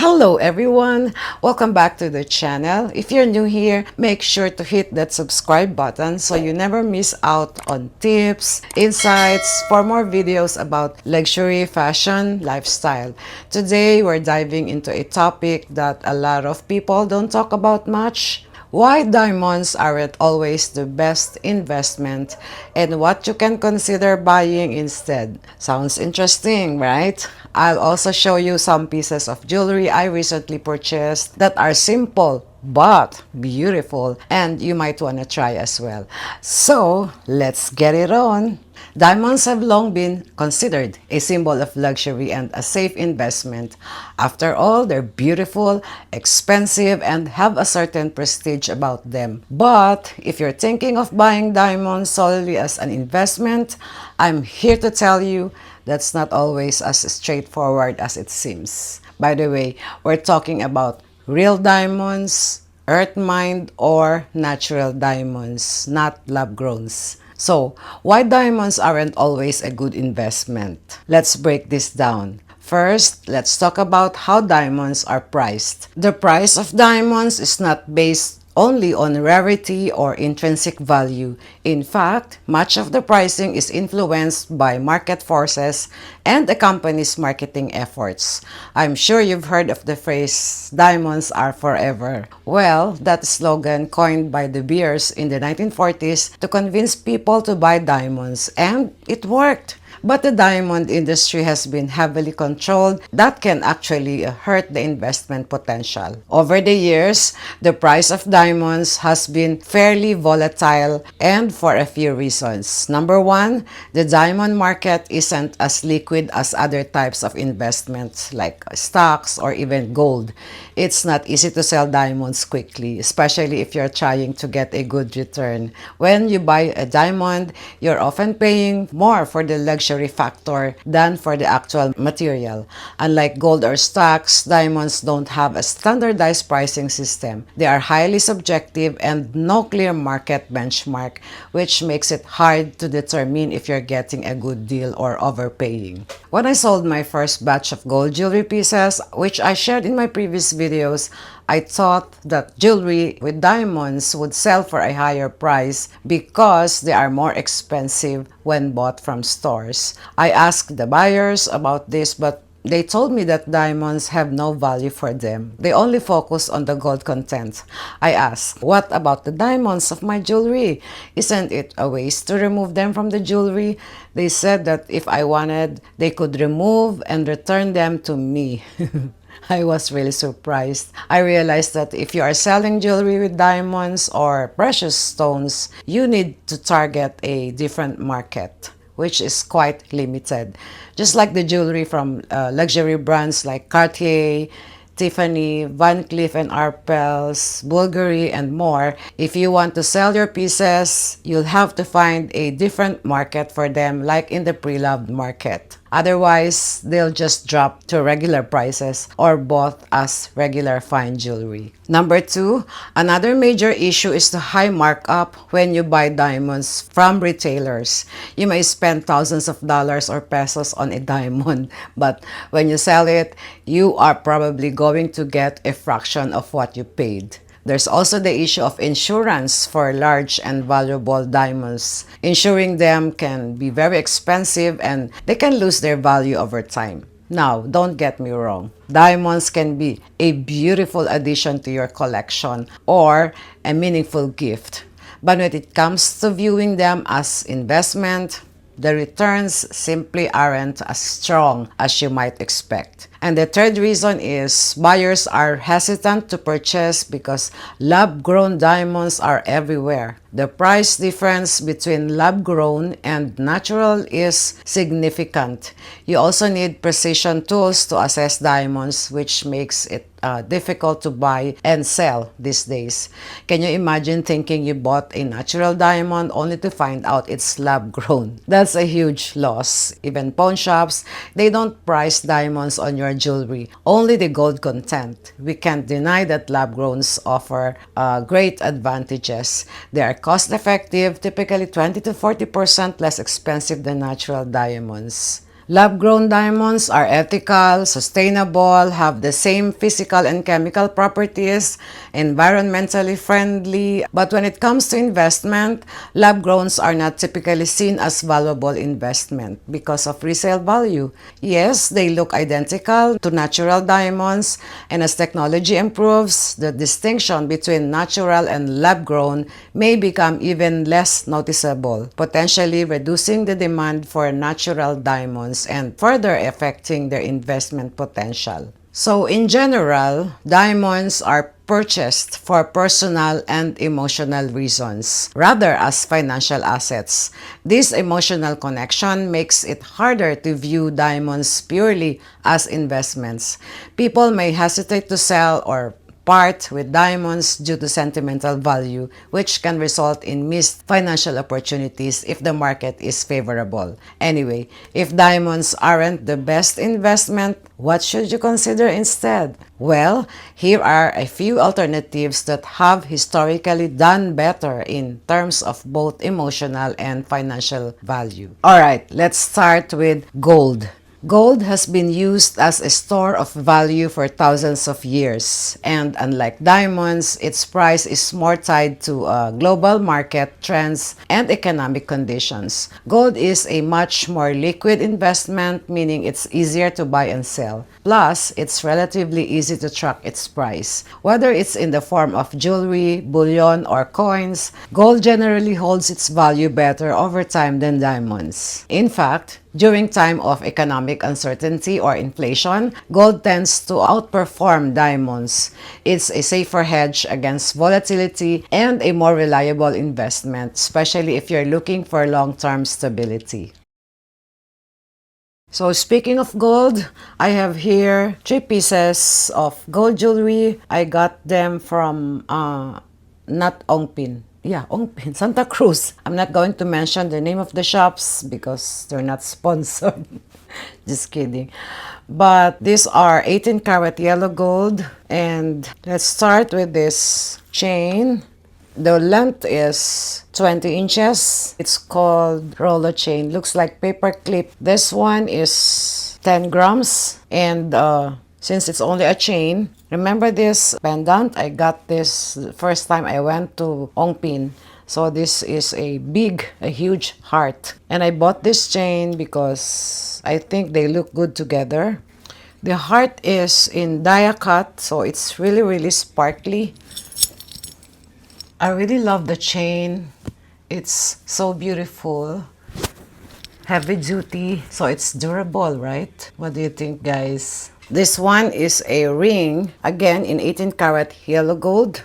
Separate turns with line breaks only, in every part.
Hello everyone! Welcome back to the channel. If you're new here, make sure to hit that subscribe button so you never miss out on tips, insights, for more videos about luxury, fashion, lifestyle. Today, we're diving into a topic that a lot of people don't talk about much. Why diamonds aren't always the best investment and what you can consider buying instead. Sounds interesting, right? I'll also show you some pieces of jewelry I recently purchased that are simple but beautiful and you might want to try as well. So, let's get it on. Diamonds have long been considered a symbol of luxury and a safe investment. After all, they're beautiful, expensive, and have a certain prestige about them. But if you're thinking of buying diamonds solely as an investment, I'm here to tell you that's not always as straightforward as it seems. By the way, we're talking about real diamonds, earth mined, or natural diamonds, not lab-growns. So, why diamonds aren't always a good investment? Let's break this down. First, let's talk about how diamonds are priced. The price of diamonds is not based only on rarity or intrinsic value. In fact, much of the pricing is influenced by market forces and the company's marketing efforts. I'm sure you've heard of the phrase, diamonds are forever. Well, that slogan coined by De Beers in the 1940s to convince people to buy diamonds, and it worked. But the diamond industry has been heavily controlled. That can actually hurt the investment potential. Over the years, the price of diamonds has been fairly volatile and for a few reasons. Number one, the diamond market isn't as liquid as other types of investments like stocks or even gold. It's not easy to sell diamonds quickly, especially if you're trying to get a good return. When you buy a diamond, you're often paying more for the luxury factor than for the actual material. Unlike gold or stocks, diamonds don't have a standardized pricing system. They are highly subjective and no clear market benchmark, which makes it hard to determine if you're getting a good deal or overpaying. When I sold my first batch of gold jewelry pieces, which I shared in my previous videos, I thought that jewelry with diamonds would sell for a higher price because they are more expensive when bought from stores. I asked the buyers about this, but they told me that diamonds have no value for them. They only focus on the gold content. I asked, what about the diamonds of my jewelry? Isn't it a waste to remove them from the jewelry? They said that if I wanted, they could remove and return them to me. I was really surprised. I realized that if you are selling jewelry with diamonds or precious stones, you need to target a different market, which is quite limited. Just like the jewelry from luxury brands like Cartier, Tiffany, Van Cleef and Arpels, Bulgari, and more, if you want to sell your pieces, you'll have to find a different market for them, like in the pre-loved market. Otherwise, they'll just drop to regular prices or bought as regular fine jewelry. Number two, another major issue is the high markup when you buy diamonds from retailers. You may spend thousands of dollars or pesos on a diamond, but when you sell it, you are probably going to get a fraction of what you paid. There's also the issue of insurance for large and valuable diamonds. Insuring them can be very expensive and they can lose their value over time. Now, don't get me wrong. Diamonds can be a beautiful addition to your collection or a meaningful gift. But when it comes to viewing them as investment, the returns simply aren't as strong as you might expect. And the third reason is buyers are hesitant to purchase because lab-grown diamonds are everywhere. The price difference between lab-grown and natural is significant. You also need precision tools to assess diamonds, which makes it difficult to buy and sell these days. Can you imagine thinking you bought a natural diamond only to find out it's lab-grown? That's a huge loss. Even pawn shops, they don't price diamonds on your jewelry, only the gold content. We can't deny that lab-growns offer great advantages. They are cost-effective, typically 20 to 40% less expensive than natural diamonds. Lab-grown diamonds are ethical, sustainable, have the same physical and chemical properties, environmentally friendly. But when it comes to investment, lab-growns are not typically seen as valuable investment because of resale value. Yes, they look identical to natural diamonds, and as technology improves, the distinction between natural and lab-grown may become even less noticeable, potentially reducing the demand for natural diamonds and further affecting their investment potential. So in general, diamonds are purchased for personal and emotional reasons rather as financial assets. This emotional connection makes it harder to view diamonds purely as investments. People may hesitate to sell or part with diamonds due to sentimental value, which can result in missed financial opportunities if the market is favorable. Anyway, if diamonds aren't the best investment, what should you consider instead? Well, here are a few alternatives that have historically done better in terms of both emotional and financial value. Alright, let's start with gold. Gold has been used as a store of value for thousands of years, and unlike diamonds, its price is more tied to global market trends and economic conditions. Gold is a much more liquid investment, meaning it's easier to buy and sell. Plus, it's relatively easy to track its price. Whether it's in the form of jewelry, bullion, or coins, gold generally holds its value better over time than diamonds. In fact, during time of economic uncertainty or inflation, gold tends to outperform diamonds. It's a safer hedge against volatility and a more reliable investment, especially if you're looking for long-term stability. So speaking of gold, I have here 3 pieces of gold jewelry. I got them from not Ongpin. Yeah, Ongpin, Santa Cruz. I'm not going to mention the name of the shops because they're not sponsored. Just kidding. But these are 18 karat yellow gold. And let's start with this chain. The length is 20 inches. It's called roller chain. Looks like paper clip. This one is 10 grams. And since it's only a chain, remember this pendant? I got this the first time I went to Ongpin. So this is a huge heart. And I bought this chain because I think they look good together. The heart is in dia cut, so it's really sparkly. I really love the chain. It's so beautiful. Heavy duty, so it's durable, right? What do you think, guys? This one is a ring, again in 18 karat yellow gold.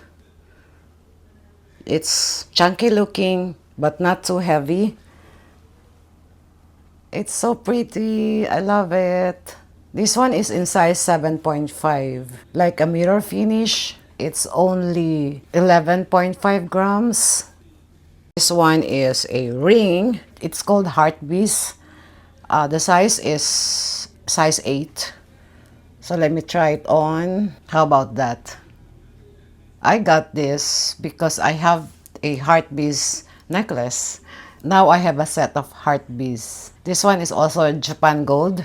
It's chunky looking, but not too heavy. It's so pretty. I love it. This one is in size 7.5, like a mirror finish. It's only 11.5 grams. This one is a ring. It's called Heart Bees. The size is size 8. So let me try it on. How about that? I got this because I have a Heart Bees necklace. Now I have a set of Heart Bees. This one is also Japan gold.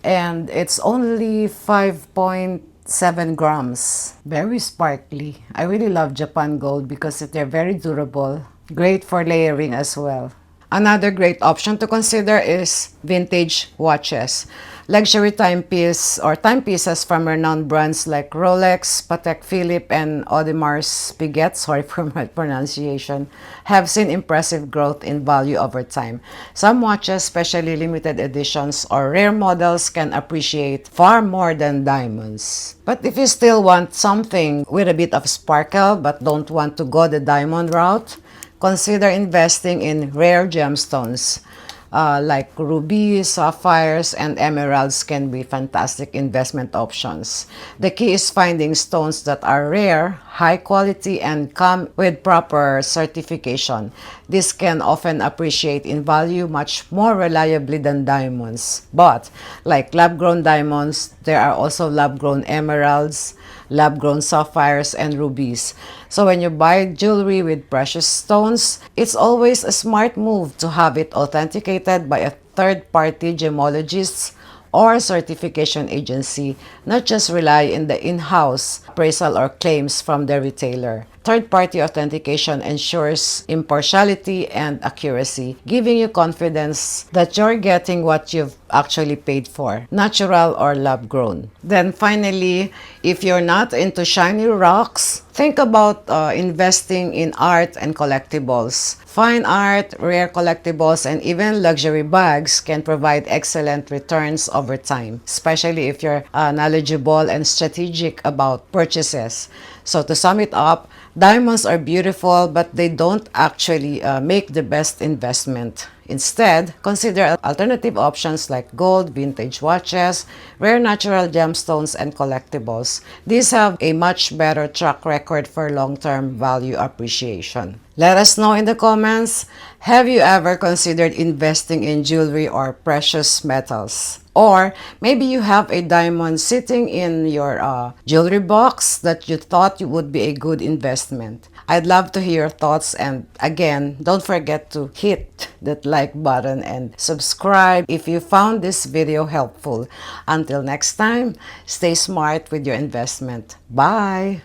And it's only 5.7 grams. Very sparkly. I really love Japan gold because they're very durable. Great for layering as well. Another great option to consider is vintage watches. Luxury timepieces from renowned brands like Rolex, Patek Philippe, and Audemars Piguet, sorry for my pronunciation, have seen impressive growth in value over time. Some watches, especially limited editions or rare models, can appreciate far more than diamonds. But if you still want something with a bit of sparkle but don't want to go the diamond route, consider investing in rare gemstones. Like rubies, sapphires, and emeralds can be fantastic investment options. The key is finding stones that are rare, high quality, and come with proper certification. This can often appreciate in value much more reliably than diamonds. But, like lab-grown diamonds, there are also lab-grown emeralds, lab-grown sapphires, and rubies. So when you buy jewelry with precious stones, it's always a smart move to have it authenticated evaluated by a third-party gemologist or certification agency, not just rely in the in-house appraisal or claims from the retailer. Third-party authentication ensures impartiality and accuracy, giving you confidence that you're getting what you've actually paid for, natural or lab-grown. Then finally, if you're not into shiny rocks, think about investing in art and collectibles. Fine art, rare collectibles, and even luxury bags can provide excellent returns over time, especially if you're knowledgeable and strategic about purchases. So to sum it up, diamonds are beautiful, but they don't actually make the best investment. Instead, consider alternative options like gold, vintage watches, rare natural gemstones, and collectibles. These have a much better track record for long-term value appreciation. Let us know in the comments, have you ever considered investing in jewelry or precious metals? Or maybe you have a diamond sitting in your jewelry box that you thought would be a good investment. I'd love to hear your thoughts, and again, don't forget to hit that like button and subscribe if you found this video helpful. Until next time, stay smart with your investment. Bye!